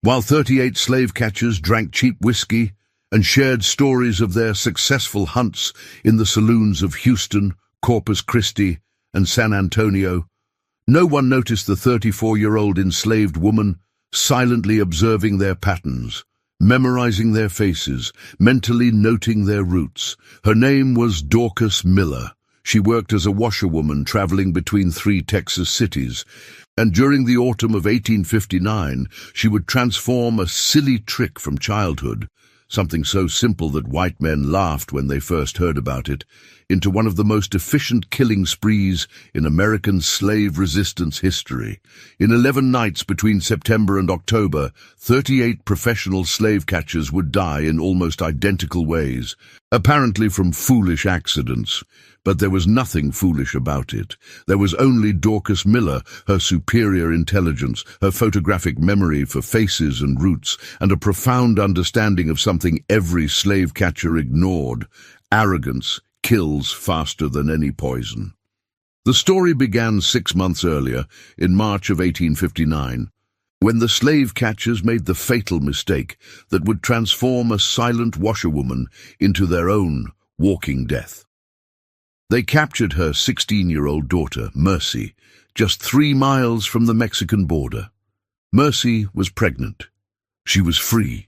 While 38 slave catchers drank cheap whiskey and shared stories of their successful hunts in the saloons of Houston, Corpus Christi, and San Antonio, no one noticed the 34-year-old enslaved woman silently observing their patterns, memorizing their faces, mentally noting their routes. Her name was Dorcas Miller. She worked as a washerwoman traveling between 3 Texas cities, and during the autumn of 1859, she would transform a silly trick from childhood, something so simple that white men laughed when they first heard about it, into one of the most efficient killing sprees in American slave resistance history. In 11 nights between September and October, 38 professional slave catchers would die in almost identical ways, apparently from foolish accidents. But there was nothing foolish about it. There was only Dorcas Miller, her superior intelligence, her photographic memory for faces and routes, and a profound understanding of something every slave catcher ignored: arrogance kills faster than any poison. The story began 6 months earlier, in March of 1859, when the slave catchers made the fatal mistake that would transform a silent washerwoman into their own walking death. They captured her 16-year-old daughter, Mercy, just 3 miles from the Mexican border. Mercy was pregnant. She was free,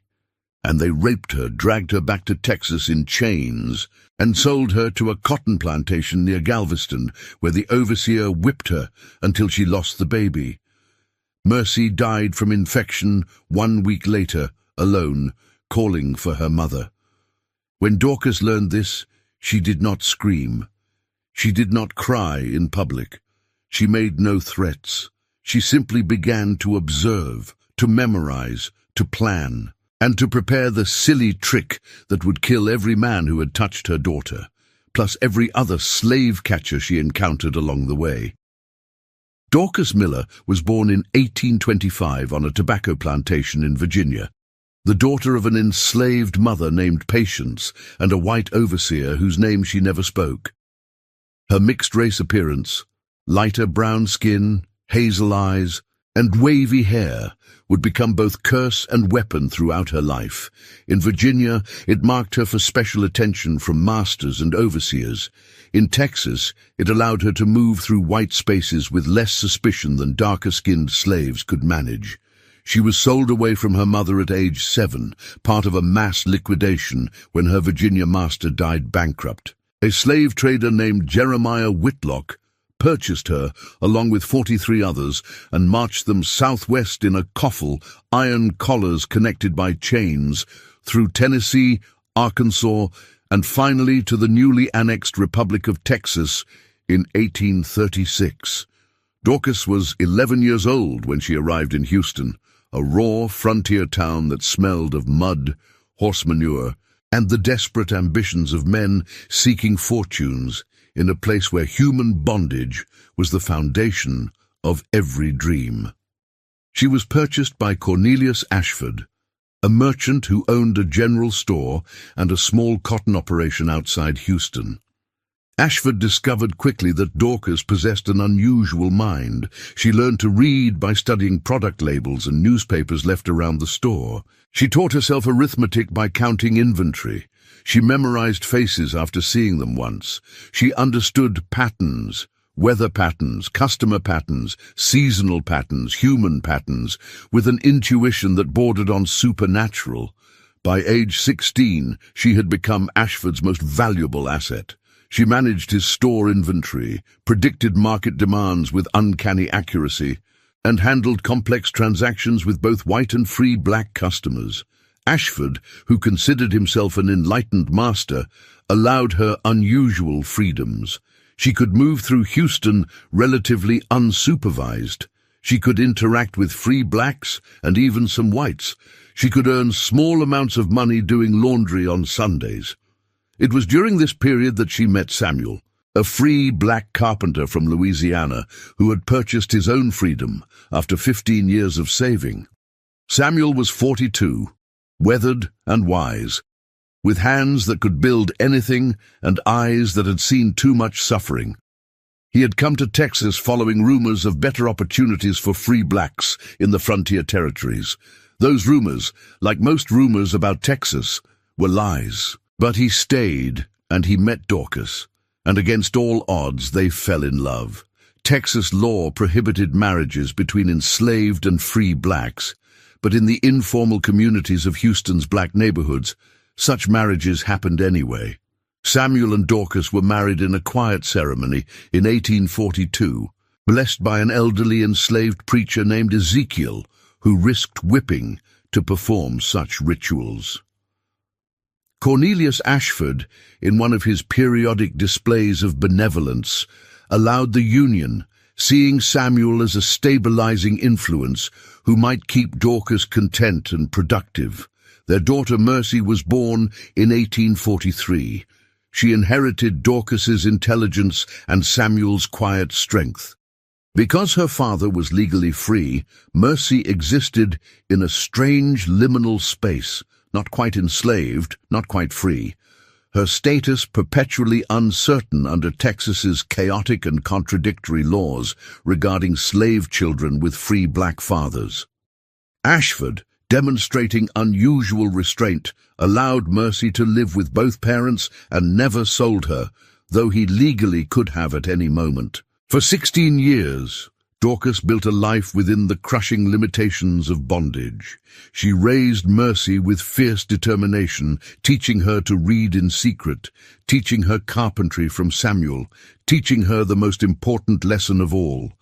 and they raped her, dragged her back to Texas in chains, and sold her to a cotton plantation near Galveston, where the overseer whipped her until she lost the baby. Mercy died from infection 1 week later, alone, calling for her mother. When Dorcas learned this, she did not scream. She did not cry in public. She made no threats. She simply began to observe, to memorize, to plan, and to prepare the silly trick that would kill every man who had touched her daughter, plus every other slave catcher she encountered along the way. Dorcas Miller was born in 1825 on a tobacco plantation in Virginia, the daughter of an enslaved mother named Patience and a white overseer whose name she never spoke. Her mixed-race appearance, lighter brown skin, hazel eyes, and wavy hair would become both curse and weapon throughout her life. In Virginia, it marked her for special attention from masters and overseers. In Texas, it allowed her to move through white spaces with less suspicion than darker-skinned slaves could manage. She was sold away from her mother at age 7, part of a mass liquidation when her Virginia master died bankrupt. A slave trader named Jeremiah Whitlock purchased her along with 43 others and marched them southwest in a coffle, iron collars connected by chains, through Tennessee, Arkansas, and finally to the newly annexed Republic of Texas in 1836. Dorcas was 11 years old when she arrived in Houston, a raw frontier town that smelled of mud, horse manure, and the desperate ambitions of men seeking fortunes in a place where human bondage was the foundation of every dream. She was purchased by Cornelius Ashford, a merchant who owned a general store and a small cotton operation outside Houston. Ashford discovered quickly that Dorcas possessed an unusual mind. She learned to read by studying product labels and newspapers left around the store. She taught herself arithmetic by counting inventory. She memorized faces after seeing them once. She understood patterns, weather patterns, customer patterns, seasonal patterns, human patterns, with an intuition that bordered on supernatural. By age 16, she had become Ashford's most valuable asset. She managed his store inventory, predicted market demands with uncanny accuracy, and handled complex transactions with both white and free black customers. Ashford, who considered himself an enlightened master, allowed her unusual freedoms. She could move through Houston relatively unsupervised. She could interact with free blacks and even some whites. She could earn small amounts of money doing laundry on Sundays. It was during this period that she met Samuel, a free black carpenter from Louisiana who had purchased his own freedom after 15 years of saving. Samuel was 42, weathered and wise, with hands that could build anything and eyes that had seen too much suffering. He had come to Texas following rumors of better opportunities for free blacks in the frontier territories, Those rumors, like most rumors about Texas, were lies. But he stayed, and he met Dorcas, and against all odds they fell in love. Texas law prohibited marriages between enslaved and free blacks, but in the informal communities of Houston's black neighborhoods, such marriages happened anyway. Samuel and Dorcas were married in a quiet ceremony in 1842, blessed by an elderly enslaved preacher named Ezekiel, who risked whipping to perform such rituals. Cornelius Ashford, in one of his periodic displays of benevolence, allowed the union, seeing Samuel as a stabilizing influence who might keep Dorcas content and productive. Their daughter Mercy was born in 1843. She inherited Dorcas's intelligence and Samuel's quiet strength. Because her father was legally free, Mercy existed in a strange liminal space, not quite enslaved, not quite free. Her status perpetually uncertain under Texas's chaotic and contradictory laws regarding slave children with free black fathers. Ashford, demonstrating unusual restraint, allowed Mercy to live with both parents and never sold her, though he legally could have at any moment. For 16 years, Dorcas built a life within the crushing limitations of bondage. She raised Mercy with fierce determination, teaching her to read in secret, teaching her carpentry from Samuel, teaching her the most important lesson of all: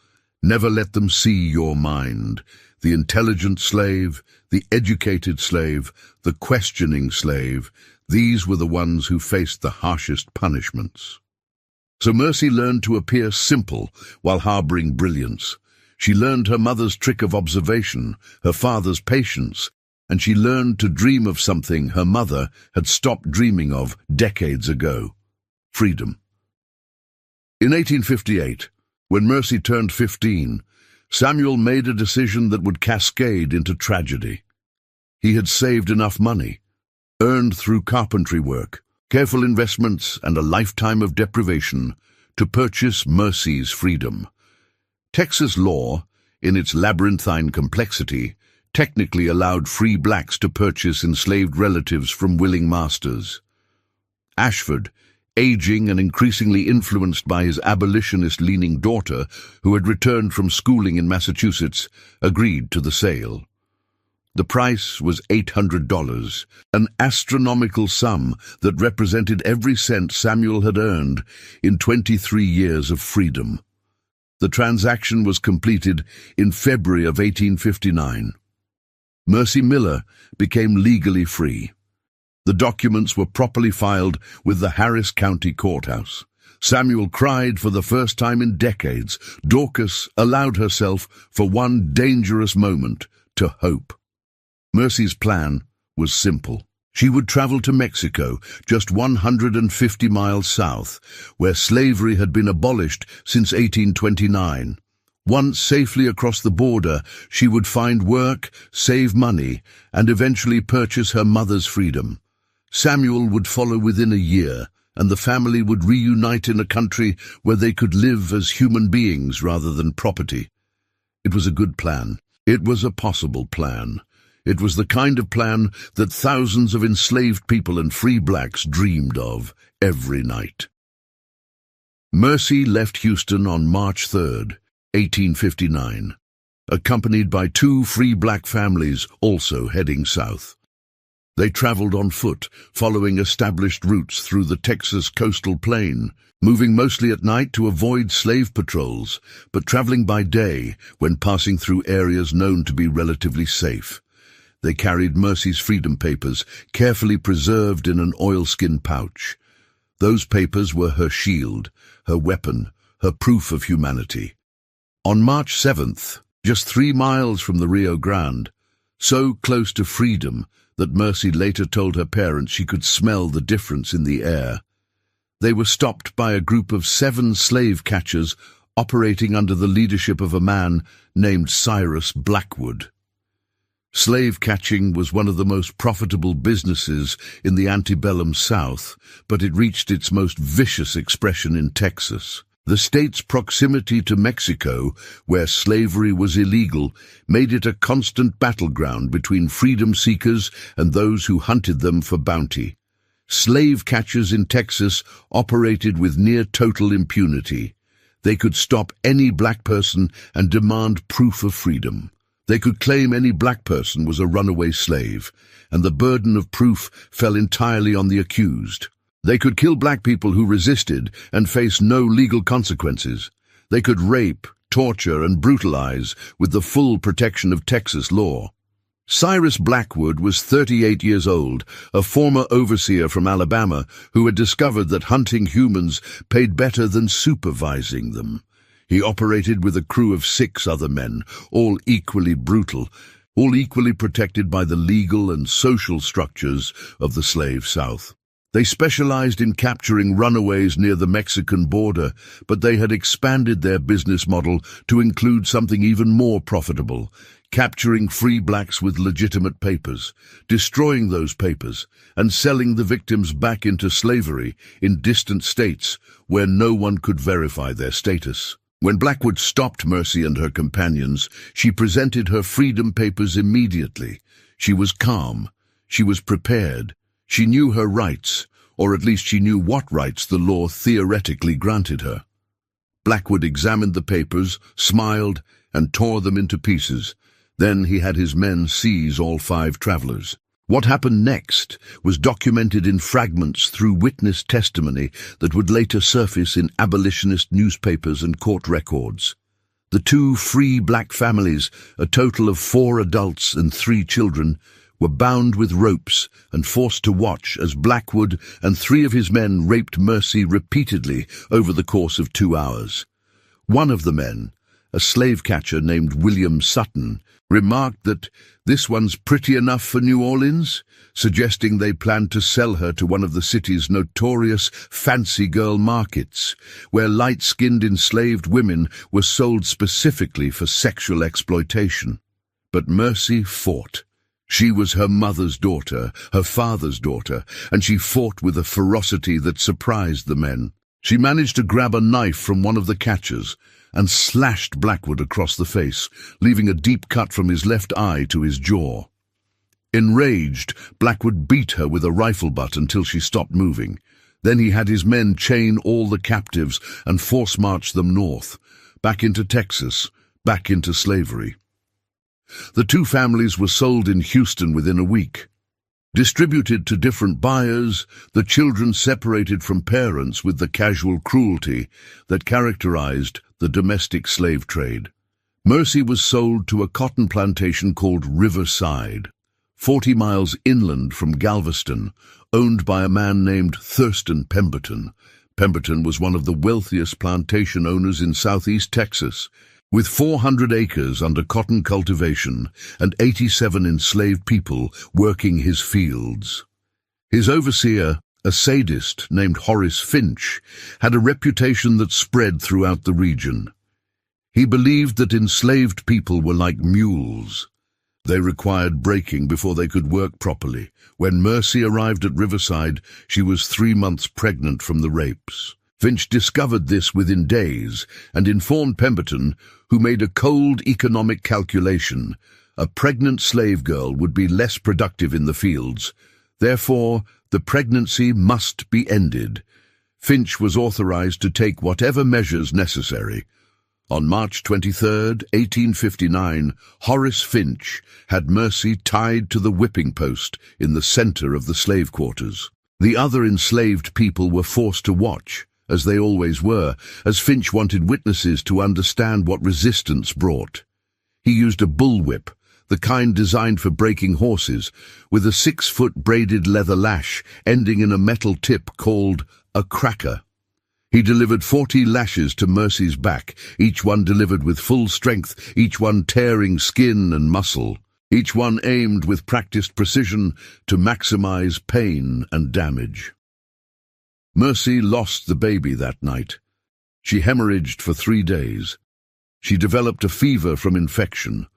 never let them see your mind. The intelligent slave, the educated slave, the questioning slave, these were the ones who faced the harshest punishments. So Mercy learned to appear simple while harboring brilliance. She learned her mother's trick of observation, her father's patience, and she learned to dream of something her mother had stopped dreaming of decades ago: freedom. In 1858, when Mercy turned 15, Samuel made a decision that would cascade into tragedy. He had saved enough money, earned through carpentry work, careful investments, and a lifetime of deprivation, to purchase Mercy's freedom. Texas law, in its labyrinthine complexity, technically allowed free blacks to purchase enslaved relatives from willing masters. Ashford, aging and increasingly influenced by his abolitionist-leaning daughter, who had returned from schooling in Massachusetts, agreed to the sale. The price was $800, an astronomical sum that represented every cent Samuel had earned in 23 years of freedom. The transaction was completed in February of 1859. Mercy Miller became legally free. The documents were properly filed with the Harris County Courthouse. Samuel cried for the first time in decades. Dorcas allowed herself, for one dangerous moment, to hope. Mercy's plan was simple. She would travel to Mexico, just 150 miles south, where slavery had been abolished since 1829. Once safely across the border, she would find work, save money, and eventually purchase her mother's freedom. Samuel would follow within a year, and the family would reunite in a country where they could live as human beings rather than property. It was a good plan. It was a possible plan. It was the kind of plan that thousands of enslaved people and free blacks dreamed of every night. Mercy left Houston on March 3, 1859, accompanied by 2 free black families also heading south. They traveled on foot, following established routes through the Texas coastal plain, moving mostly at night to avoid slave patrols, but traveling by day when passing through areas known to be relatively safe. They carried Mercy's freedom papers, carefully preserved in an oilskin pouch. Those papers were her shield, her weapon, her proof of humanity. On March 7th, just 3 miles from the Rio Grande, so close to freedom that Mercy later told her parents she could smell the difference in the air, they were stopped by a group of 7 slave catchers operating under the leadership of a man named Cyrus Blackwood. Slave catching was one of the most profitable businesses in the antebellum South, but it reached its most vicious expression in Texas. The state's proximity to Mexico, where slavery was illegal, made it a constant battleground between freedom seekers and those who hunted them for bounty. Slave catchers in Texas operated with near total impunity. They could stop any black person and demand proof of freedom. They could claim any black person was a runaway slave, and the burden of proof fell entirely on the accused. They could kill black people who resisted and face no legal consequences. They could rape, torture, and brutalize with the full protection of Texas law. Cyrus Blackwood was 38 years old, a former overseer from Alabama who had discovered that hunting humans paid better than supervising them. He operated with a crew of 6 other men, all equally brutal, all equally protected by the legal and social structures of the slave South. They specialized in capturing runaways near the Mexican border, but they had expanded their business model to include something even more profitable: capturing free blacks with legitimate papers, destroying those papers, and selling the victims back into slavery in distant states where no one could verify their status. When Blackwood stopped Mercy and her companions, she presented her freedom papers immediately. She was calm. She was prepared. She knew her rights, or at least she knew what rights the law theoretically granted her. Blackwood examined the papers, smiled, and tore them into pieces. Then he had his men seize all 5 travelers. What happened next was documented in fragments through witness testimony that would later surface in abolitionist newspapers and court records. The 2 free black families, a total of 4 adults and 3 children, were bound with ropes and forced to watch as Blackwood and 3 of his men raped Mercy repeatedly over the course of 2 hours. One of the men, a slave catcher named William Sutton, remarked that "this one's pretty enough for New Orleans," suggesting they planned to sell her to one of the city's notorious fancy girl markets, where light-skinned enslaved women were sold specifically for sexual exploitation. But Mercy fought. She was her mother's daughter, her father's daughter, and she fought with a ferocity that surprised the men. She managed to grab a knife from one of the catchers and slashed Blackwood across the face, leaving a deep cut from his left eye to his jaw. Enraged, Blackwood beat her with a rifle butt until she stopped moving. Then he had his men chain all the captives and force-march them north, back into Texas, back into slavery. The 2 families were sold in Houston within a week. Distributed to different buyers, the children separated from parents with the casual cruelty that characterized the domestic slave trade. Mercy was sold to a cotton plantation called Riverside, 40 miles inland from Galveston, owned by a man named Thurston Pemberton. Pemberton was one of the wealthiest plantation owners in southeast Texas, with 400 acres under cotton cultivation and 87 enslaved people working his fields. His overseer, a sadist named Horace Finch, had a reputation that spread throughout the region. He believed that enslaved people were like mules. They required breaking before they could work properly. When Mercy arrived at Riverside, she was 3 months pregnant from the rapes. Finch discovered this within days and informed Pemberton, who made a cold economic calculation. A pregnant slave girl would be less productive in the fields. Therefore, the pregnancy must be ended. Finch was authorized to take whatever measures necessary. On March 23, 1859, Horace Finch had Mercy tied to the whipping post in the center of the slave quarters. The other enslaved people were forced to watch, as they always were, as Finch wanted witnesses to understand what resistance brought. He used a bullwhip, the kind designed for breaking horses, with a 6-foot braided leather lash ending in a metal tip called a cracker. He delivered 40 lashes to Mercy's back, each one delivered with full strength, each one tearing skin and muscle, each one aimed with practiced precision to maximize pain and damage. Mercy lost the baby that night. She hemorrhaged for 3 days. She developed a fever from infection,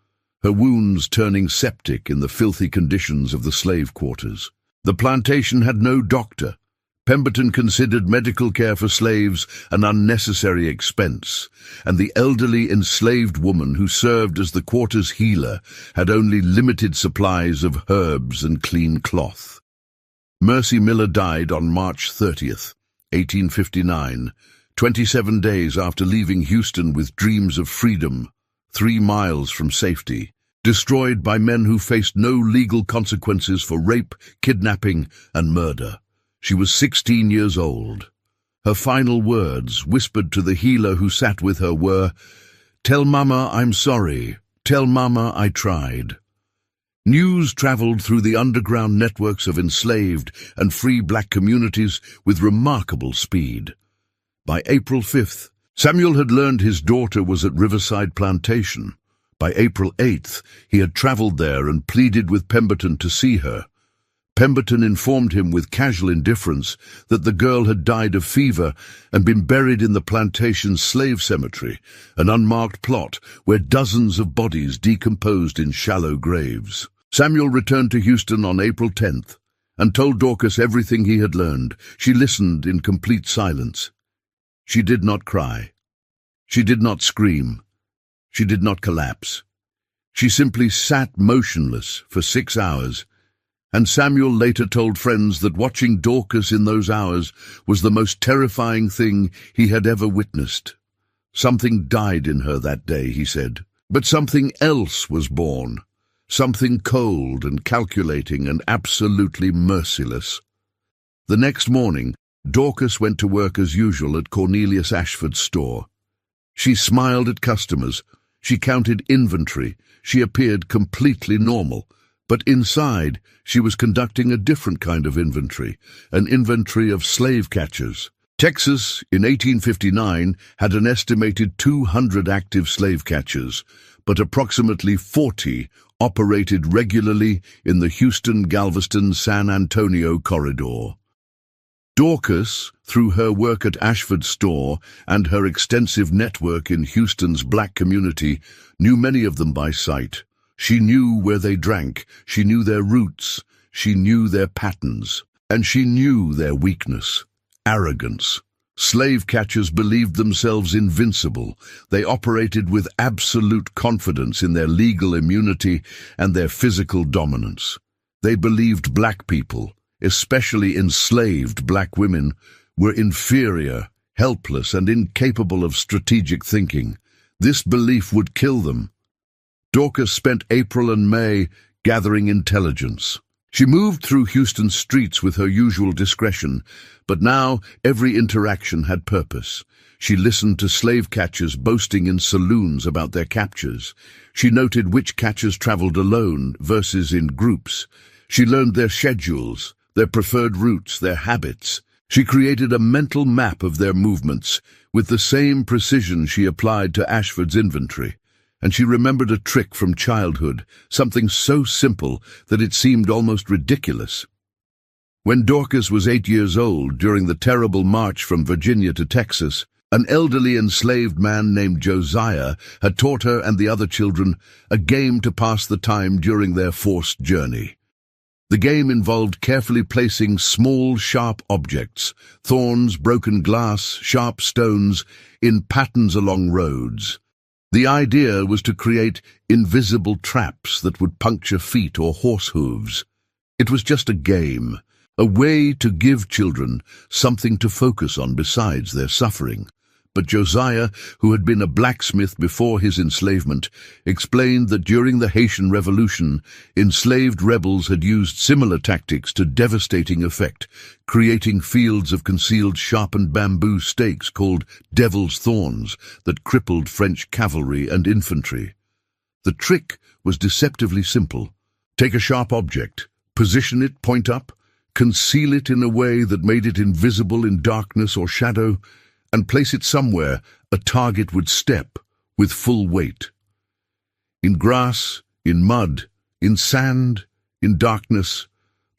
her wounds turning septic in the filthy conditions of the slave quarters. The plantation had no doctor. Pemberton considered medical care for slaves an unnecessary expense, and the elderly enslaved woman who served as the quarter's healer had only limited supplies of herbs and clean cloth. Mercy Miller died on March 30th, 1859, 27 days after leaving Houston with dreams of freedom, 3 miles from safety, destroyed by men who faced no legal consequences for rape, kidnapping, and murder. She was 16 years old. Her final words, whispered to the healer who sat with her, were, "Tell Mama I'm sorry. Tell Mama I tried." News traveled through the underground networks of enslaved and free black communities with remarkable speed. By April 5th, Samuel had learned his daughter was at Riverside Plantation. By April 8th, he had traveled there and pleaded with Pemberton to see her. Pemberton informed him with casual indifference that the girl had died of fever and been buried in the plantation's slave cemetery, an unmarked plot where dozens of bodies decomposed in shallow graves. Samuel returned to Houston on April 10th and told Dorcas everything he had learned. She listened in complete silence. She did not cry. She did not scream. She did not collapse. She simply sat motionless for 6 hours, and Samuel later told friends that watching Dorcas in those hours was the most terrifying thing he had ever witnessed. Something died in her that day, he said, but something else was born, something cold and calculating and absolutely merciless. The next morning, Dorcas went to work as usual at Cornelius Ashford's store. She smiled at customers, she counted inventory, she appeared completely normal, but inside she was conducting a different kind of inventory, an inventory of slave catchers. Texas, in 1859, had an estimated 200 active slave catchers, but approximately 40 operated regularly in the Houston-Galveston-San Antonio corridor. Dorcas, through her work at Ashford's store and her extensive network in Houston's black community, knew many of them by sight. She knew where they drank, she knew their routes, she knew their patterns, and she knew their weakness, arrogance. Slave catchers believed themselves invincible. They operated with absolute confidence in their legal immunity and their physical dominance. They believed black people, especially enslaved black women, were inferior, helpless, and incapable of strategic thinking. This belief would kill them. Dorcas spent April and May gathering intelligence. She moved through Houston's streets with her usual discretion, but now every interaction had purpose. She listened to slave catchers boasting in saloons about their captures. She noted which catchers traveled alone versus in groups. She learned their schedules, their preferred routes, their habits. She created a mental map of their movements with the same precision she applied to Ashford's inventory. And she remembered a trick from childhood, something so simple that it seemed almost ridiculous. When Dorcas was 8 years old, during the terrible march from Virginia to Texas, an elderly enslaved man named Josiah had taught her and the other children a game to pass the time during their forced journey. The game involved carefully placing small, sharp objects, thorns, broken glass, sharp stones, in patterns along roads. The idea was to create invisible traps that would puncture feet or horse hooves. It was just a game, a way to give children something to focus on besides their suffering. But Josiah, who had been a blacksmith before his enslavement, explained that during the Haitian Revolution, enslaved rebels had used similar tactics to devastating effect, creating fields of concealed sharpened bamboo stakes called devil's thorns that crippled French cavalry and infantry. The trick was deceptively simple. Take a sharp object, position it point up, conceal it in a way that made it invisible in darkness or shadow, and place it somewhere a target would step with full weight. In grass, in mud, in sand, in darkness,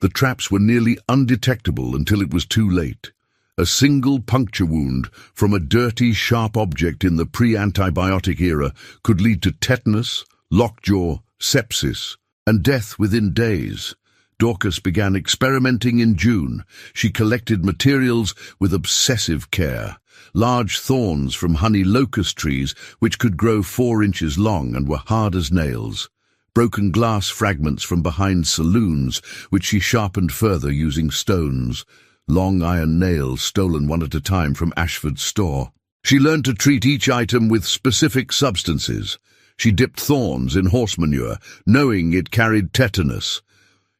the traps were nearly undetectable until it was too late. A single puncture wound from a dirty, sharp object in the pre-antibiotic era could lead to tetanus, lockjaw, sepsis, and death within days. Dorcas began experimenting in June. She collected materials with obsessive care. Large thorns from honey locust trees, which could grow 4 inches long and were hard as nails. Broken glass fragments from behind saloons, which she sharpened further using stones. Long iron nails stolen one at a time from Ashford's store. She learned to treat each item with specific substances. She dipped thorns in horse manure, knowing it carried tetanus.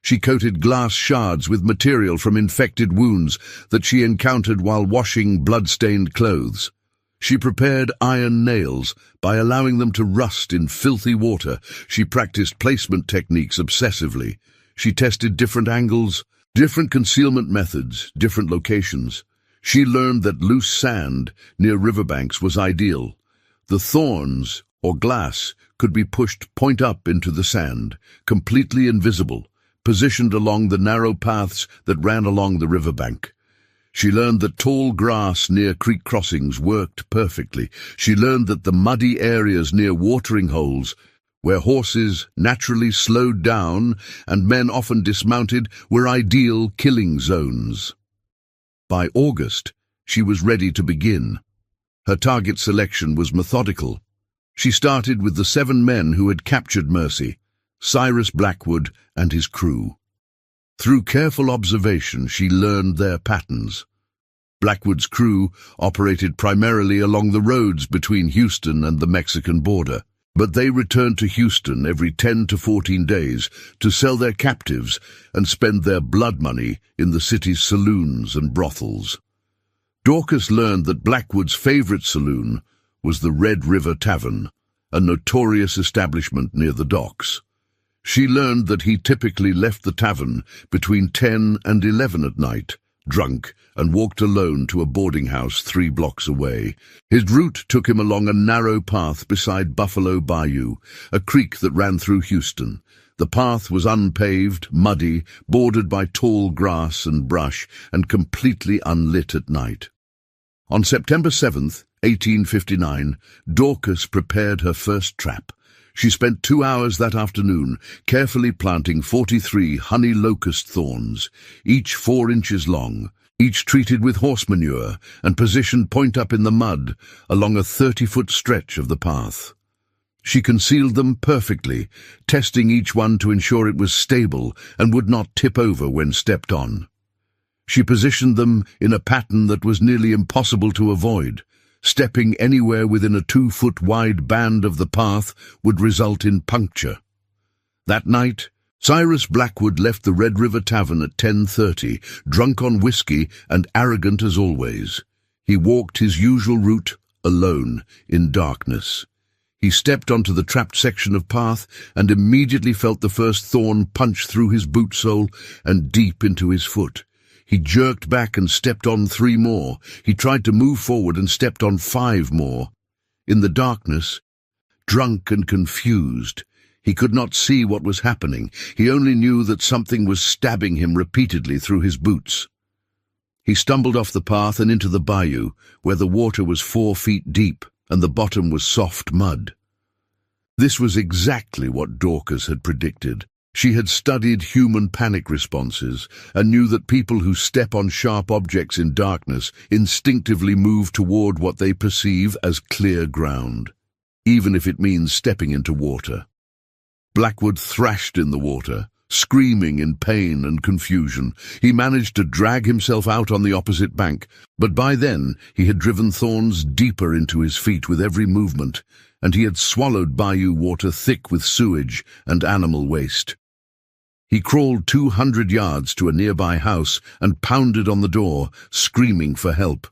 She coated glass shards with material from infected wounds that she encountered while washing blood-stained clothes. She prepared iron nails by allowing them to rust in filthy water. She practiced placement techniques obsessively. She tested different angles, different concealment methods, different locations. She learned that loose sand near riverbanks was ideal. The thorns, or glass, could be pushed point up into the sand, completely invisible, positioned along the narrow paths that ran along the riverbank. She learned that tall grass near creek crossings worked perfectly. She learned that the muddy areas near watering holes, where horses naturally slowed down and men often dismounted, were ideal killing zones. By August, she was ready to begin. Her target selection was methodical. She started with the 7 men who had captured Mercy, Cyrus Blackwood and his crew. Through careful observation, she learned their patterns. Blackwood's crew operated primarily along the roads between Houston and the Mexican border, but they returned to Houston every 10 to 14 days to sell their captives and spend their blood money in the city's saloons and brothels. Dorcas learned that Blackwood's favorite saloon was the Red River Tavern, a notorious establishment near the docks. She learned that he typically left the tavern between 10 and 11 at night, drunk, and walked alone to a boarding house 3 blocks away. His route took him along a narrow path beside Buffalo Bayou, a creek that ran through Houston. The path was unpaved, muddy, bordered by tall grass and brush, and completely unlit at night. On September 7th, 1859, Dorcas prepared her first trap. She spent 2 hours that afternoon carefully planting 43 honey locust thorns, each 4 inches long, each treated with horse manure and positioned point up in the mud along a 30-foot stretch of the path. She concealed them perfectly, testing each one to ensure it was stable and would not tip over when stepped on. She positioned them in a pattern that was nearly impossible to avoid. Stepping anywhere within a 2-foot-wide band of the path would result in puncture. That night, Cyrus Blackwood left the Red River Tavern at 10:30, drunk on whiskey and arrogant as always. He walked his usual route, alone, in darkness. He stepped onto the trapped section of path and immediately felt the first thorn punch through his boot sole and deep into his foot. He jerked back and stepped on 3 more. He tried to move forward and stepped on 5 more. In the darkness, drunk and confused, he could not see what was happening. He only knew that something was stabbing him repeatedly through his boots. He stumbled off the path and into the bayou, where the water was 4 feet deep and the bottom was soft mud. This was exactly what Dorcas had predicted. She had studied human panic responses and knew that people who step on sharp objects in darkness instinctively move toward what they perceive as clear ground, even if it means stepping into water. Blackwood thrashed in the water, screaming in pain and confusion. He managed to drag himself out on the opposite bank, but by then he had driven thorns deeper into his feet with every movement, and he had swallowed bayou water thick with sewage and animal waste. He crawled 200 yards to a nearby house and pounded on the door, screaming for help.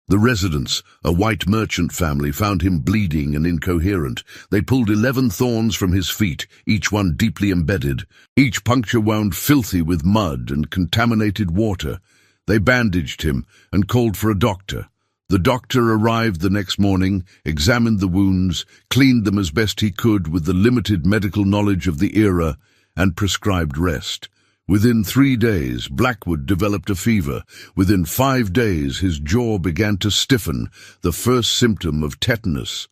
The residents, a white merchant family, found him bleeding and incoherent. They pulled 11 thorns from his feet, each one deeply embedded, each puncture wound filthy with mud and contaminated water. They bandaged him and called for a doctor. The doctor arrived the next morning, examined the wounds, cleaned them as best he could with the limited medical knowledge of the era, and prescribed rest. Within 3 days, Blackwood developed a fever. Within 5 days, his jaw began to stiffen, the first symptom of tetanus.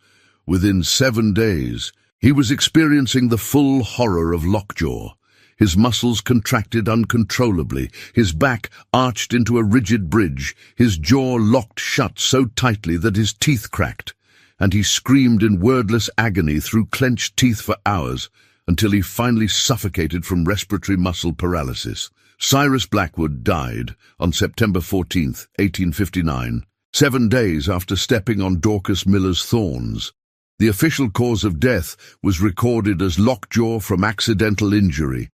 Within 7 days, he was experiencing the full horror of lockjaw. His muscles contracted uncontrollably, his back arched into a rigid bridge, his jaw locked shut so tightly that his teeth cracked, and he screamed in wordless agony through clenched teeth for hours, until he finally suffocated from respiratory muscle paralysis. Cyrus Blackwood died on September 14, 1859, 7 days after stepping on Dorcas Miller's thorns. The official cause of death was recorded as lockjaw from accidental injury.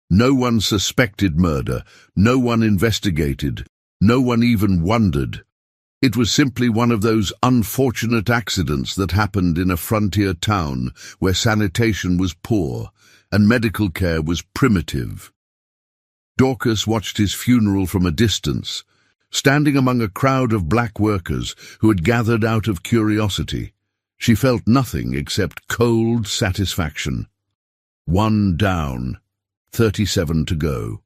No one suspected murder, no one investigated, no one even wondered. It was simply one of those unfortunate accidents that happened in a frontier town where sanitation was poor and medical care was primitive. Dorcas watched his funeral from a distance, standing among a crowd of black workers who had gathered out of curiosity. She felt nothing except cold satisfaction. 1 down, 37 to go.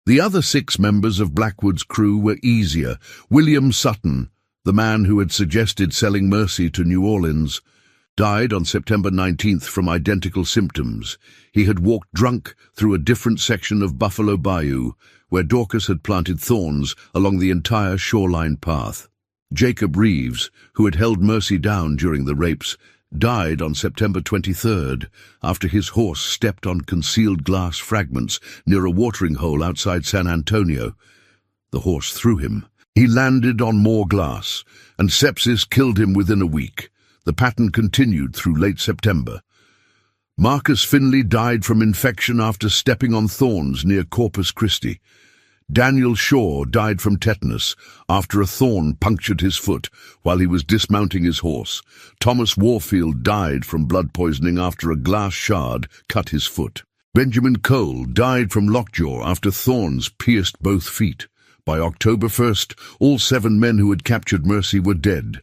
The other 6 members of Blackwood's crew were easier. William Sutton, the man who had suggested selling Mercy to New Orleans, died on September 19th from identical symptoms. He had walked drunk through a different section of Buffalo Bayou, where Dorcas had planted thorns along the entire shoreline path. Jacob Reeves, who had held Mercy down during the rapes, died on September 23rd after his horse stepped on concealed glass fragments near a watering hole outside San Antonio. The horse threw him. He landed on more glass, and sepsis killed him within a week. The pattern continued through late September. Marcus Finley died from infection after stepping on thorns near Corpus Christi. Daniel Shaw died from tetanus after a thorn punctured his foot while he was dismounting his horse. Thomas Warfield died from blood poisoning after a glass shard cut his foot. Benjamin Cole died from lockjaw after thorns pierced both feet. By October 1st, all 7 men who had captured Mercy were dead.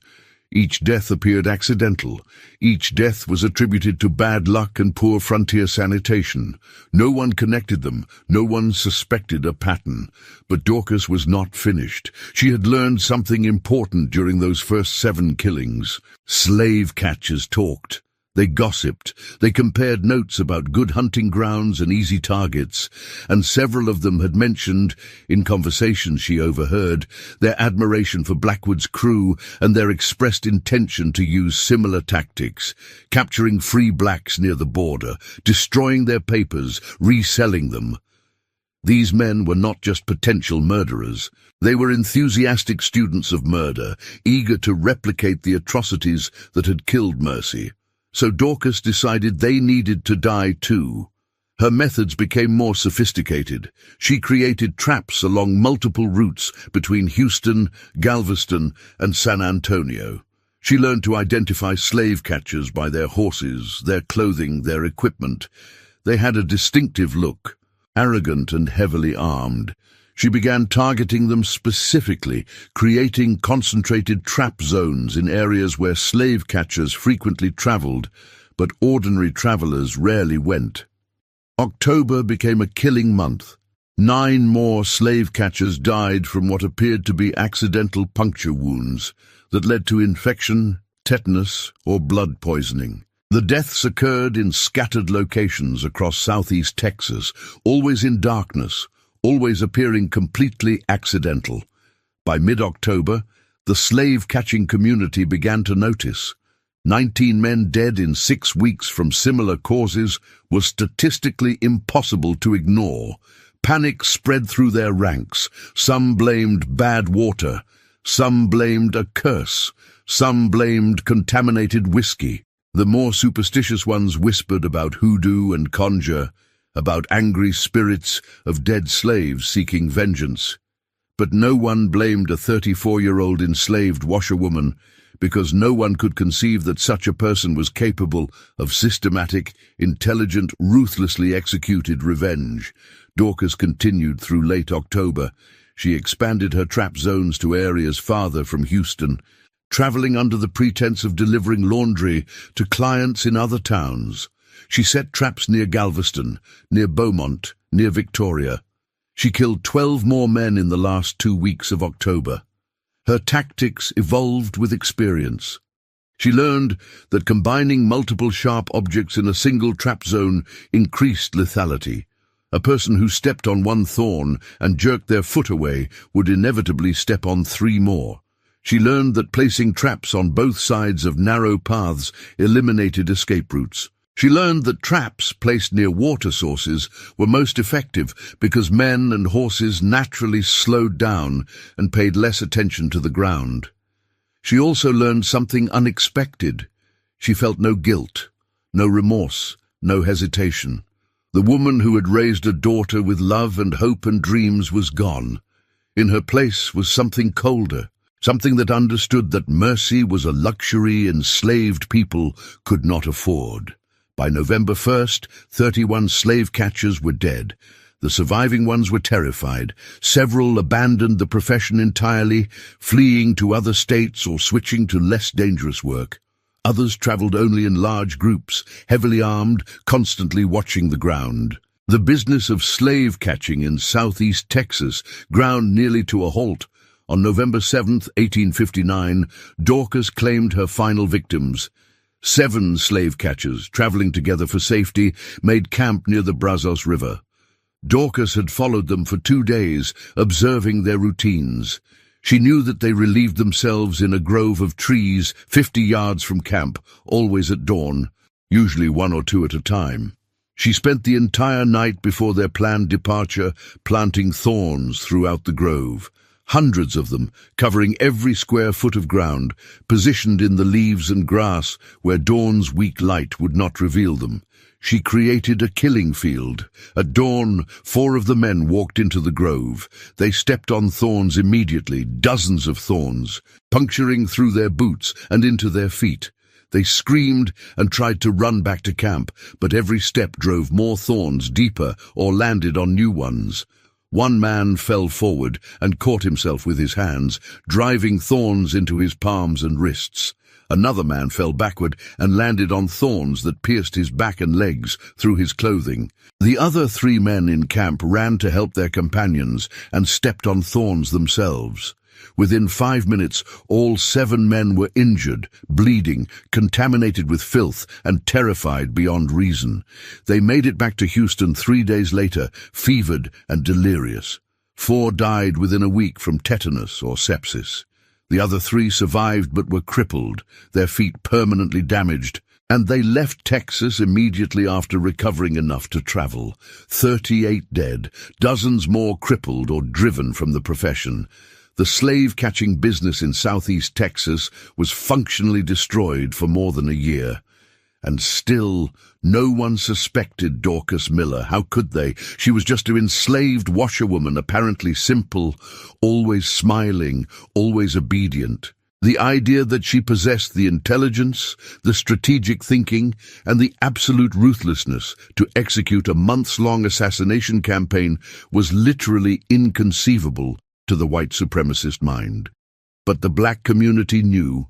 Each death appeared accidental. Each death was attributed to bad luck and poor frontier sanitation. No one connected them. No one suspected a pattern. But Dorcas was not finished. She had learned something important during those first 7 killings. Slave catchers talked. They gossiped. They compared notes about good hunting grounds and easy targets, and several of them had mentioned, in conversations she overheard, their admiration for Blackwood's crew and their expressed intention to use similar tactics, capturing free blacks near the border, destroying their papers, reselling them. These men were not just potential murderers. They were enthusiastic students of murder, eager to replicate the atrocities that had killed Mercy. So Dorcas decided they needed to die too. Her methods became more sophisticated. She created traps along multiple routes between Houston, Galveston, and San Antonio. She learned to identify slave catchers by their horses, their clothing, their equipment. They had a distinctive look, arrogant and heavily armed. She began targeting them specifically, creating concentrated trap zones in areas where slave catchers frequently traveled, but ordinary travelers rarely went. October became a killing month. 9 more slave catchers died from what appeared to be accidental puncture wounds that led to infection, tetanus, or blood poisoning. The deaths occurred in scattered locations across southeast Texas, always in darkness, always appearing completely accidental. By mid-October, the slave-catching community began to notice. 19 men dead in 6 weeks from similar causes was statistically impossible to ignore. Panic spread through their ranks. Some blamed bad water. Some blamed a curse. Some blamed contaminated whiskey. The more superstitious ones whispered about hoodoo and conjure, about angry spirits of dead slaves seeking vengeance. But no one blamed a 34-year-old enslaved washerwoman, because no one could conceive that such a person was capable of systematic, intelligent, ruthlessly executed revenge. Dorcas continued through late October. She expanded her trap zones to areas farther from Houston, traveling under the pretense of delivering laundry to clients in other towns. She set traps near Galveston, near Beaumont, near Victoria. She killed 12 more men in the last 2 weeks of October. Her tactics evolved with experience. She learned that combining multiple sharp objects in a single trap zone increased lethality. A person who stepped on one thorn and jerked their foot away would inevitably step on 3 more. She learned that placing traps on both sides of narrow paths eliminated escape routes. She learned that traps placed near water sources were most effective because men and horses naturally slowed down and paid less attention to the ground. She also learned something unexpected. She felt no guilt, no remorse, no hesitation. The woman who had raised a daughter with love and hope and dreams was gone. In her place was something colder, something that understood that mercy was a luxury enslaved people could not afford. By November 1st, 31 slave catchers were dead. The surviving ones were terrified. Several abandoned the profession entirely, fleeing to other states or switching to less dangerous work. Others traveled only in large groups, heavily armed, constantly watching the ground. The business of slave catching in southeast Texas ground nearly to a halt. On November 7, 1859, Dorcas claimed her final victims. 7 slave catchers, traveling together for safety, made camp near the Brazos River. Dorcas had followed them for 2 days, observing their routines. She knew that they relieved themselves in a grove of trees 50 yards from camp, always at dawn, usually 1 or 2 at a time. She spent the entire night before their planned departure planting thorns throughout the grove. Hundreds of them, covering every square foot of ground, positioned in the leaves and grass where dawn's weak light would not reveal them. She created a killing field. At dawn, 4 of the men walked into the grove. They stepped on thorns immediately, dozens of thorns, puncturing through their boots and into their feet. They screamed and tried to run back to camp, but every step drove more thorns deeper or landed on new ones. One man fell forward and caught himself with his hands, driving thorns into his palms and wrists. Another man fell backward and landed on thorns that pierced his back and legs through his clothing. The other 3 men in camp ran to help their companions and stepped on thorns themselves. Within 5 minutes, all 7 men were injured, bleeding, contaminated with filth, and terrified beyond reason. They made it back to Houston 3 days later, fevered and delirious. 4 died within a week from tetanus or sepsis. The other 3 survived but were crippled, their feet permanently damaged, and they left Texas immediately after recovering enough to travel. 38 dead, dozens more crippled or driven from the profession. The slave-catching business in southeast Texas was functionally destroyed for more than a year. And still, no one suspected Dorcas Miller. How could they? She was just an enslaved washerwoman, apparently simple, always smiling, always obedient. The idea that she possessed the intelligence, the strategic thinking, and the absolute ruthlessness to execute a months-long assassination campaign was literally inconceivable to the white supremacist mind. But the black community knew.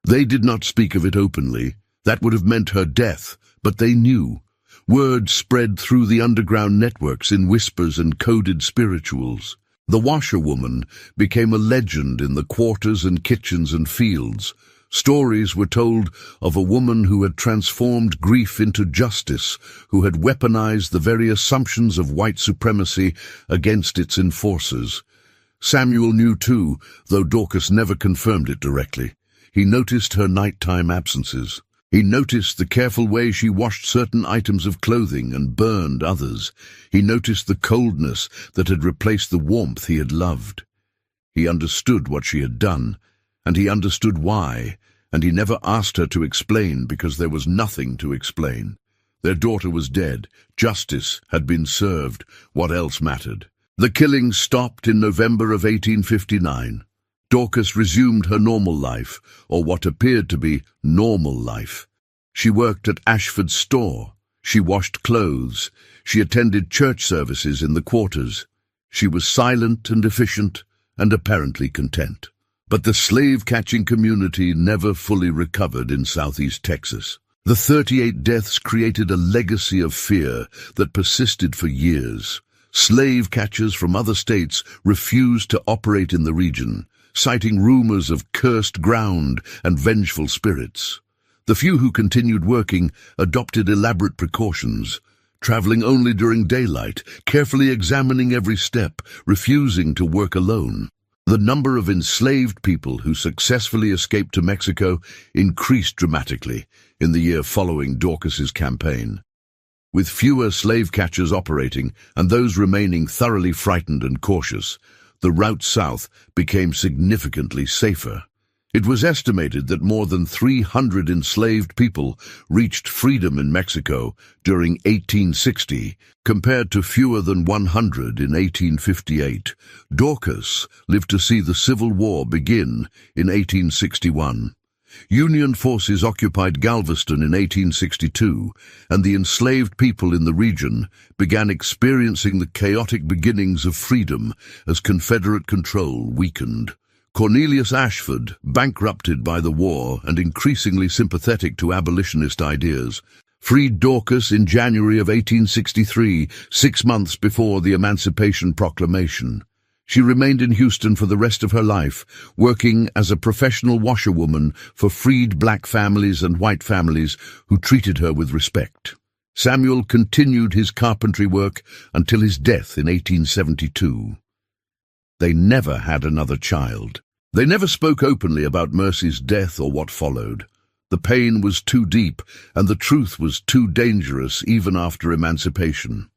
They did not speak of it openly. That would have meant her death, but they knew. Word spread through the underground networks in whispers and coded spirituals. The washerwoman became a legend in the quarters and kitchens and fields. Stories were told of a woman who had transformed grief into justice, who had weaponized the very assumptions of white supremacy against its enforcers. Samuel knew too, though Dorcas never confirmed it directly. He noticed her nighttime absences. He noticed the careful way she washed certain items of clothing and burned others. He noticed the coldness that had replaced the warmth he had loved. He understood what she had done, and he understood why, and he never asked her to explain because there was nothing to explain. Their daughter was dead. Justice had been served. What else mattered? The killings stopped in November of 1859. Dorcas resumed her normal life, or what appeared to be normal life. She worked at Ashford's store. She washed clothes. She attended church services in the quarters. She was silent and efficient, and apparently content. But the slave-catching community never fully recovered in southeast Texas. The 38 deaths created a legacy of fear that persisted for years. Slave catchers from other states refused to operate in the region. citing rumors of cursed ground and vengeful spirits. The few who continued working adopted elaborate precautions, traveling only during daylight, carefully examining every step, refusing to work alone. The number of enslaved people who successfully escaped to Mexico increased dramatically in the year following Dorcas's campaign. With fewer slave catchers operating and those remaining thoroughly frightened and cautious, the route south became significantly safer. It was estimated that more than 300 enslaved people reached freedom in Mexico during 1860, compared to fewer than 100 in 1858. Dorcas lived to see the Civil War begin in 1861. Union forces occupied Galveston in 1862, and the enslaved people in the region began experiencing the chaotic beginnings of freedom as Confederate control weakened. Cornelius Ashford, bankrupted by the war and increasingly sympathetic to abolitionist ideas, freed Dorcas in January of 1863, 6 months before the Emancipation Proclamation. She remained in Houston for the rest of her life, working as a professional washerwoman for freed black families and white families who treated her with respect. Samuel continued his carpentry work until his death in 1872. They never had another child. They never spoke openly about Mercy's death or what followed. The pain was too deep, and the truth was too dangerous even after emancipation.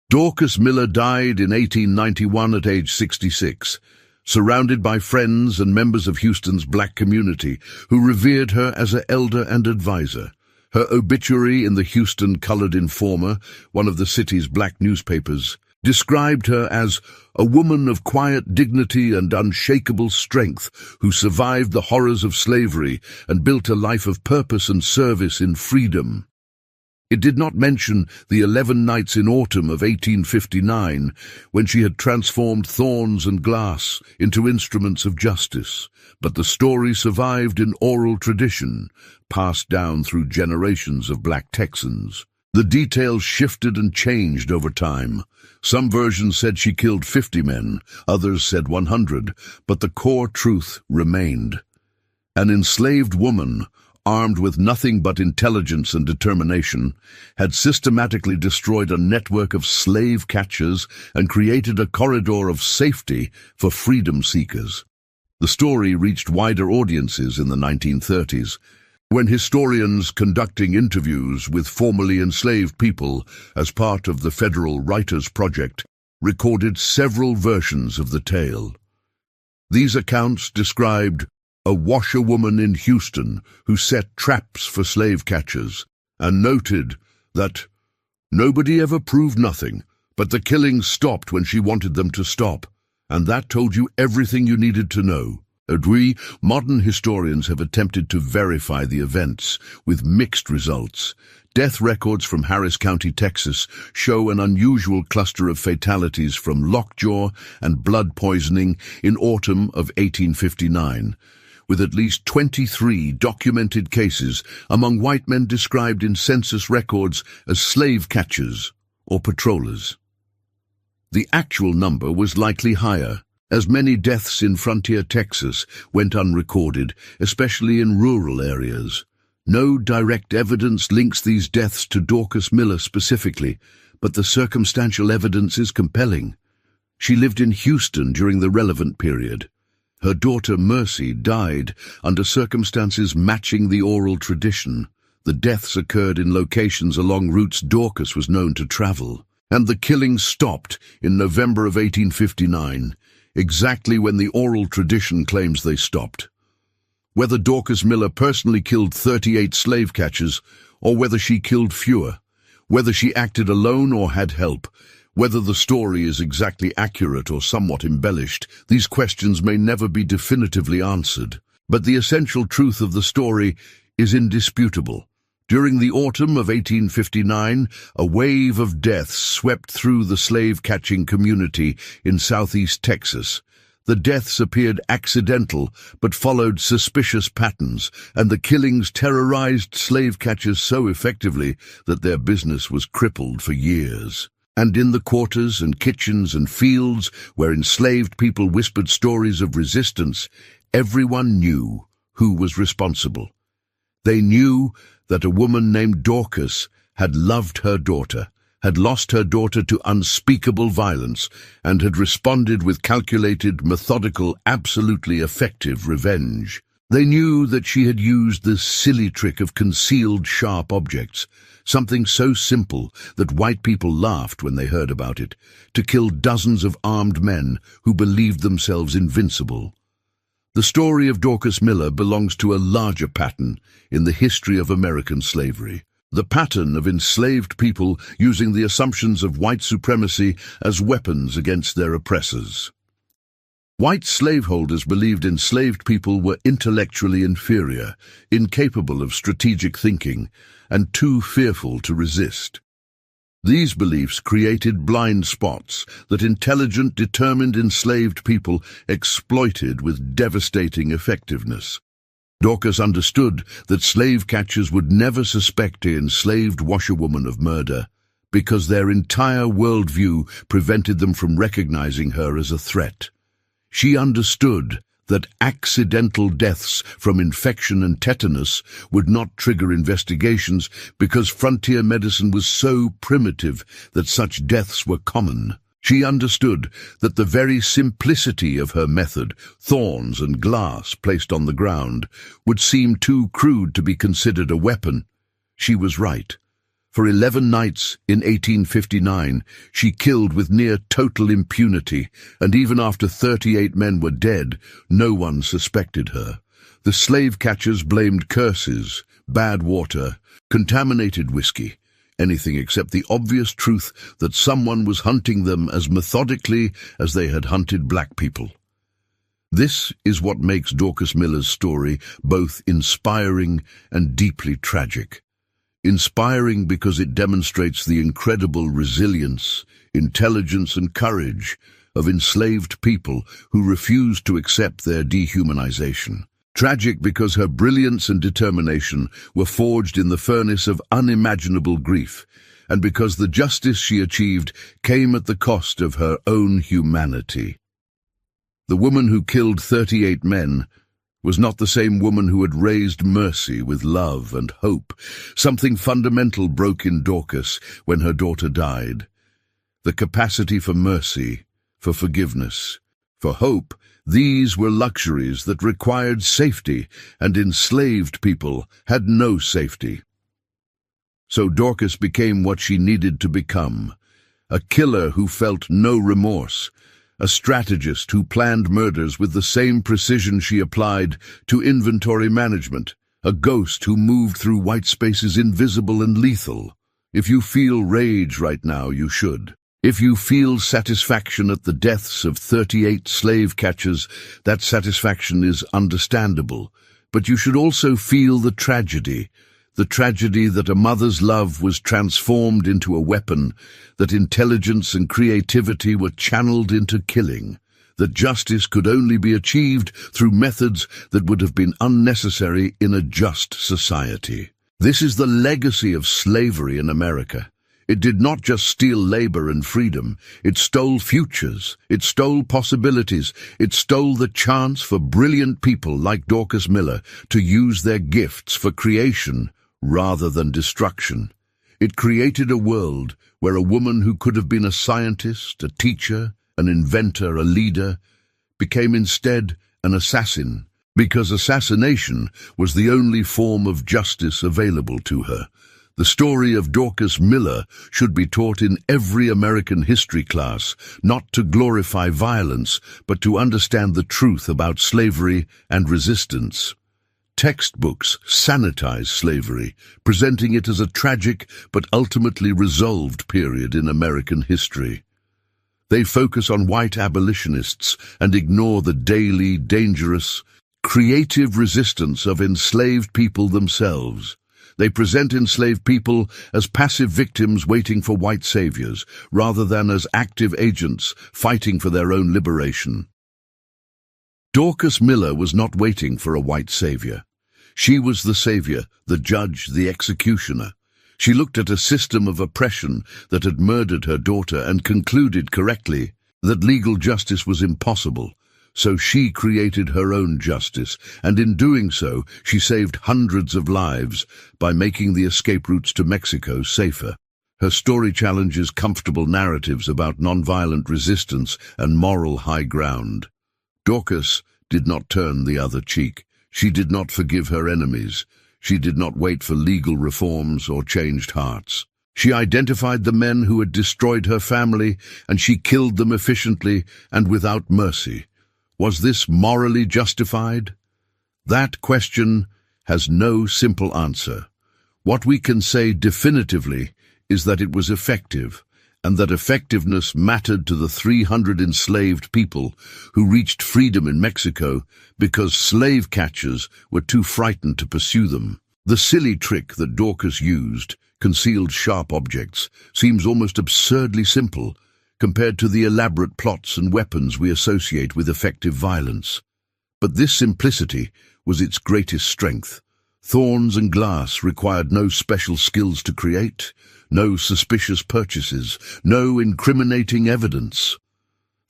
Dorcas Miller died in 1891 at age 66, surrounded by friends and members of Houston's black community who revered her as an elder and advisor. Her obituary in the Houston Colored Informer, one of the city's black newspapers, described her as a woman of quiet dignity and unshakable strength who survived the horrors of slavery and built a life of purpose and service in freedom. It did not mention the 11 nights in autumn of 1859 when she had transformed thorns and glass into instruments of justice, but the story survived in oral tradition, passed down through generations of black Texans. The details shifted and changed over time. Some versions said she killed 50 men, others said 100, but the core truth remained. An enslaved woman, armed with nothing but intelligence and determination, had systematically destroyed a network of slave catchers and created a corridor of safety for freedom seekers. The story reached wider audiences in the 1930s, when historians conducting interviews with formerly enslaved people as part of the Federal Writers' Project recorded several versions of the tale. These accounts described a washerwoman in Houston who set traps for slave catchers and noted that nobody ever proved nothing, but the killings stopped when she wanted them to stop, and that told you everything you needed to know. Modern historians have attempted to verify the events with mixed results. Death records from Harris County, Texas, show an unusual cluster of fatalities from lockjaw and blood poisoning in autumn of 1859, with at least 23 documented cases among white men described in census records as slave catchers or patrollers. The actual number was likely higher, as many deaths in frontier Texas went unrecorded, especially in rural areas. No direct evidence links these deaths to Dorcas Miller specifically, but the circumstantial evidence is compelling. She lived in Houston during the relevant period. Her daughter Mercy died under circumstances matching the oral tradition. The deaths occurred in locations along routes Dorcas was known to travel, and the killings stopped in November of 1859. Exactly when the oral tradition claims they stopped. Whether Dorcas Miller personally killed 38 slave catchers, or whether she killed fewer, whether she acted alone or had help, whether the story is exactly accurate or somewhat embellished, these questions may never be definitively answered. But the essential truth of the story is indisputable. During the autumn of 1859, a wave of deaths swept through the slave-catching community in southeast Texas. The deaths appeared accidental, but followed suspicious patterns, and the killings terrorized slave catchers so effectively that their business was crippled for years. And in the quarters and kitchens and fields where enslaved people whispered stories of resistance, everyone knew who was responsible. They knew that a woman named Dorcas had loved her daughter, had lost her daughter to unspeakable violence, and had responded with calculated, methodical, absolutely effective revenge. They knew that she had used this silly trick of concealed sharp objects, something so simple that white people laughed when they heard about it, to kill dozens of armed men who believed themselves invincible. The story of Dorcas Miller belongs to a larger pattern in the history of American slavery. The pattern of enslaved people using the assumptions of white supremacy as weapons against their oppressors. White slaveholders believed enslaved people were intellectually inferior, incapable of strategic thinking, and too fearful to resist. These beliefs created blind spots that intelligent, determined enslaved people exploited with devastating effectiveness. Dorcas understood that slave catchers would never suspect the enslaved washerwoman of murder, because their entire worldview prevented them from recognizing her as a threat. She understood that accidental deaths from infection and tetanus would not trigger investigations because frontier medicine was so primitive that such deaths were common. She understood that the very simplicity of her method, thorns and glass placed on the ground, would seem too crude to be considered a weapon. She was right. For 11 nights in 1859, she killed with near total impunity, and even after 38 men were dead, no one suspected her. The slave catchers blamed curses, bad water, contaminated whiskey, anything except the obvious truth that someone was hunting them as methodically as they had hunted black people. This is what makes Dorcas Miller's story both inspiring and deeply tragic. Inspiring because it demonstrates the incredible resilience, intelligence and courage of enslaved people who refused to accept their dehumanization. Tragic because her brilliance and determination were forged in the furnace of unimaginable grief, and because the justice she achieved came at the cost of her own humanity. The woman who killed 38 men was not the same woman who had raised mercy with love and hope. Something fundamental broke in Dorcas when her daughter died. The capacity for mercy, for forgiveness, for hope. These were luxuries that required safety, and enslaved people had no safety. So Dorcas became what she needed to become, a killer who felt no remorse, a strategist who planned murders with the same precision she applied to inventory management, a ghost who moved through white spaces invisible and lethal. If you feel rage right now, you should. If you feel satisfaction at the deaths of 38 slave catchers, that satisfaction is understandable. But you should also feel the tragedy that a mother's love was transformed into a weapon, that intelligence and creativity were channeled into killing, that justice could only be achieved through methods that would have been unnecessary in a just society. This is the legacy of slavery in America. It did not just steal labor and freedom. It stole futures. It stole possibilities. It stole the chance for brilliant people like Dorcas Miller to use their gifts for creation rather than destruction. It created a world where a woman who could have been a scientist, a teacher, an inventor, a leader, became instead an assassin, because assassination was the only form of justice available to her. The story of Dorcas Miller should be taught in every American history class, not to glorify violence, but to understand the truth about slavery and resistance. Textbooks sanitize slavery, presenting it as a tragic but ultimately resolved period in American history. They focus on white abolitionists and ignore the daily, dangerous, creative resistance of enslaved people themselves. They present enslaved people as passive victims waiting for white saviors, rather than as active agents fighting for their own liberation. Dorcas Miller was not waiting for a white savior. She was the savior, the judge, the executioner. She looked at a system of oppression that had murdered her daughter and concluded correctly that legal justice was impossible. So she created her own justice, and in doing so, she saved hundreds of lives by making the escape routes to Mexico safer. Her story challenges comfortable narratives about nonviolent resistance and moral high ground. Dorcas did not turn the other cheek. She did not forgive her enemies. She did not wait for legal reforms or changed hearts. She identified the men who had destroyed her family, and she killed them efficiently and without mercy. Was this morally justified? That question has no simple answer. What we can say definitively is that it was effective, and that effectiveness mattered to the 300 enslaved people who reached freedom in Mexico because slave catchers were too frightened to pursue them. The silly trick that Dorcas used, concealed sharp objects, seems almost absurdly simple compared to the elaborate plots and weapons we associate with effective violence. But this simplicity was its greatest strength. Thorns and glass required no special skills to create, no suspicious purchases, no incriminating evidence.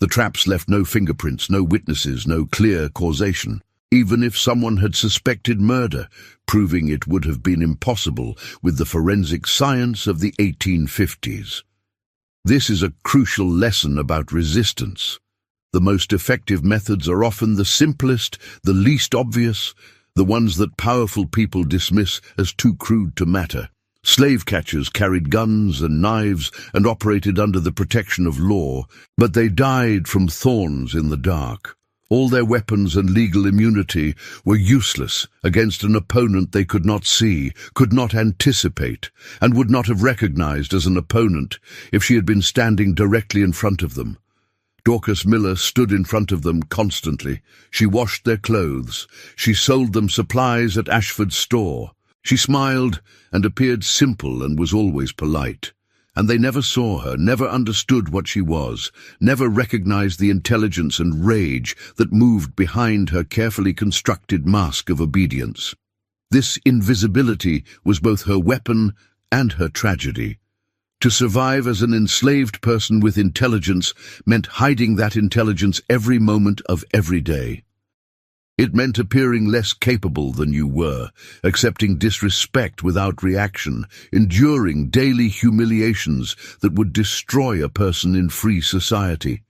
The traps left no fingerprints, no witnesses, no clear causation. Even if someone had suspected murder, proving it would have been impossible with the forensic science of the 1850s. This is a crucial lesson about resistance. The most effective methods are often the simplest, the least obvious, the ones that powerful people dismiss as too crude to matter. Slave catchers carried guns and knives and operated under the protection of law, but they died from thorns in the dark. All their weapons and legal immunity were useless against an opponent they could not see, could not anticipate, and would not have recognized as an opponent if she had been standing directly in front of them. Dorcas Miller stood in front of them constantly. She washed their clothes. She sold them supplies at Ashford's store. She smiled and appeared simple and was always polite. And they never saw her, never understood what she was, never recognized the intelligence and rage that moved behind her carefully constructed mask of obedience. This invisibility was both her weapon and her tragedy. To survive as an enslaved person with intelligence meant hiding that intelligence every moment of every day. It meant appearing less capable than you were, accepting disrespect without reaction, enduring daily humiliations that would destroy a person in free society.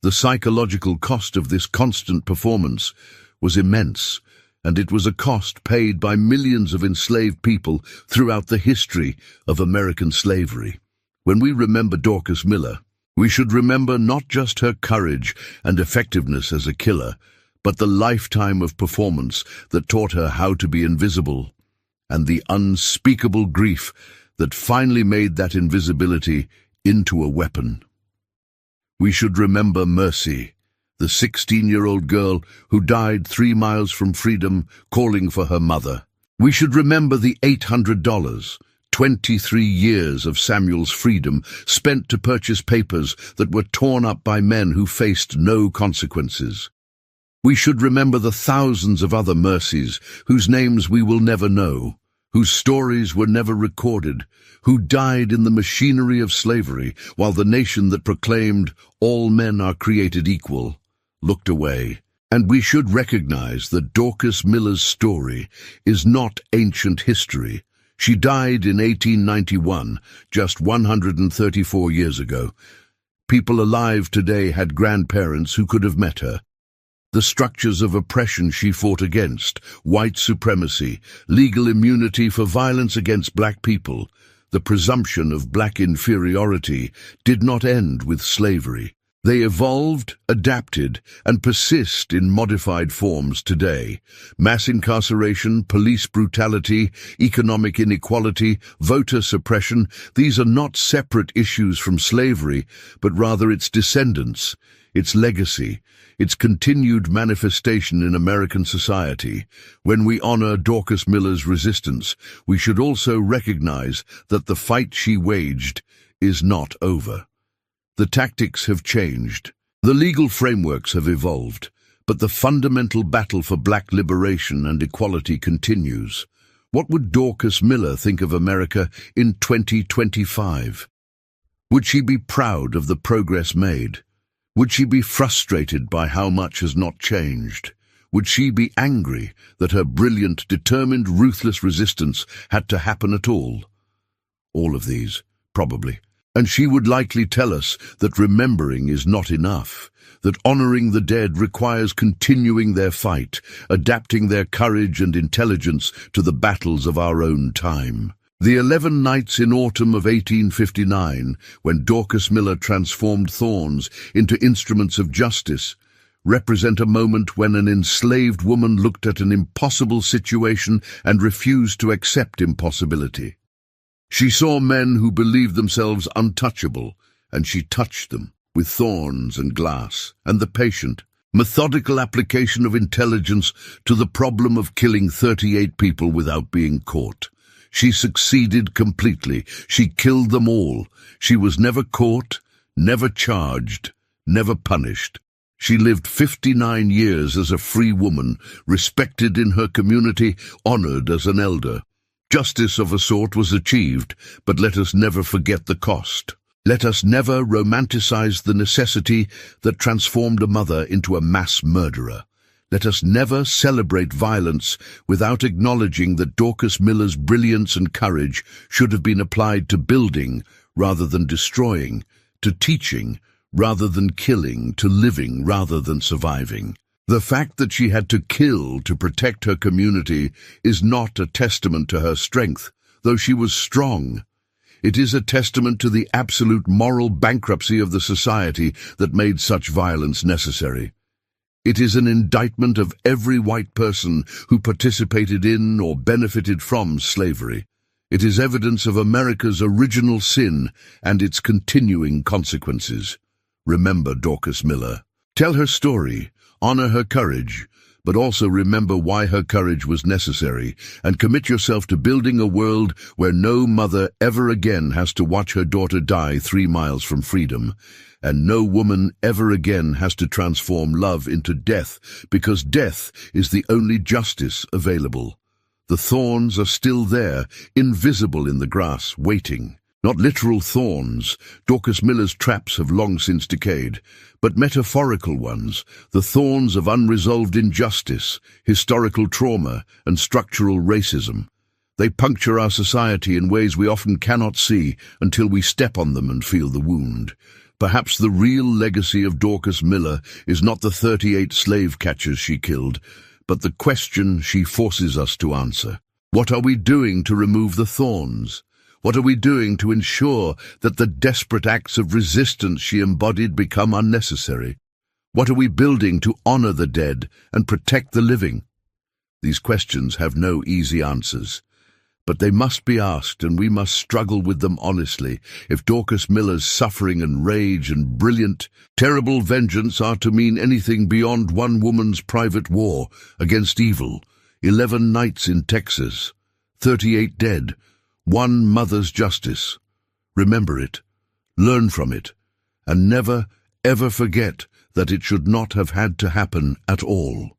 The psychological cost of this constant performance was immense, and it was a cost paid by millions of enslaved people throughout the history of American slavery. When we remember Dorcas Miller, we should remember not just her courage and effectiveness as a killer, but the lifetime of performance that taught her how to be invisible, and the unspeakable grief that finally made that invisibility into a weapon. We should remember Mercy, the 16-year-old girl who died 3 miles from freedom calling for her mother. We should remember the $800, 23 years of Samuel's freedom spent to purchase papers that were torn up by men who faced no consequences. We should remember the thousands of other Mercies whose names we will never know, whose stories were never recorded, who died in the machinery of slavery while the nation that proclaimed all men are created equal looked away. And we should recognize that Dorcas Miller's story is not ancient history. She died in 1891, just 134 years ago. People alive today had grandparents who could have met her. The structures of oppression she fought against, white supremacy, legal immunity for violence against black people, the presumption of black inferiority, did not end with slavery. They evolved, adapted, and persist in modified forms today. Mass incarceration, police brutality, economic inequality, voter suppression, these are not separate issues from slavery, but rather its descendants, its legacy, its continued manifestation in American society. When we honor Dorcas Miller's resistance, we should also recognize that the fight she waged is not over. The tactics have changed. The legal frameworks have evolved, but the fundamental battle for black liberation and equality continues. What would Dorcas Miller think of America in 2025? Would she be proud of the progress made? Would she be frustrated by how much has not changed? Would she be angry that her brilliant, determined, ruthless resistance had to happen at all? All of these, probably. And she would likely tell us that remembering is not enough, that honoring the dead requires continuing their fight, adapting their courage and intelligence to the battles of our own time. The 11 nights in autumn of 1859, when Dorcas Miller transformed thorns into instruments of justice, represent a moment when an enslaved woman looked at an impossible situation and refused to accept impossibility. She saw men who believed themselves untouchable, and she touched them with thorns and glass, and the patient, methodical application of intelligence to the problem of killing 38 people without being caught. She succeeded completely. She killed them all. She was never caught, never charged, never punished. She lived 59 years as a free woman, respected in her community, honored as an elder. Justice of a sort was achieved, but let us never forget the cost. Let us never romanticize the necessity that transformed a mother into a mass murderer. Let us never celebrate violence without acknowledging that Dorcas Miller's brilliance and courage should have been applied to building rather than destroying, to teaching rather than killing, to living rather than surviving. The fact that she had to kill to protect her community is not a testament to her strength, though she was strong. It is a testament to the absolute moral bankruptcy of the society that made such violence necessary. It is an indictment of every white person who participated in or benefited from slavery. It is evidence of America's original sin and its continuing consequences. Remember Dorcas Miller. Tell her story, honor her courage, but also remember why her courage was necessary, and commit yourself to building a world where no mother ever again has to watch her daughter die 3 miles from freedom, and no woman ever again has to transform love into death, because death is the only justice available. The thorns are still there, invisible in the grass, waiting. Not literal thorns, Dorcas Miller's traps have long since decayed, but metaphorical ones, the thorns of unresolved injustice, historical trauma, and structural racism. They puncture our society in ways we often cannot see until we step on them and feel the wound. Perhaps the real legacy of Dorcas Miller is not the 38 slave catchers she killed, but the question she forces us to answer. What are we doing to remove the thorns? What are we doing to ensure that the desperate acts of resistance she embodied become unnecessary? What are we building to honor the dead and protect the living? These questions have no easy answers, but they must be asked, and we must struggle with them honestly if Dorcas Miller's suffering and rage and brilliant, terrible vengeance are to mean anything beyond one woman's private war against evil. 11 nights in Texas, 38 dead, one mother's justice. Remember it, learn from it, and never, ever forget that it should not have had to happen at all.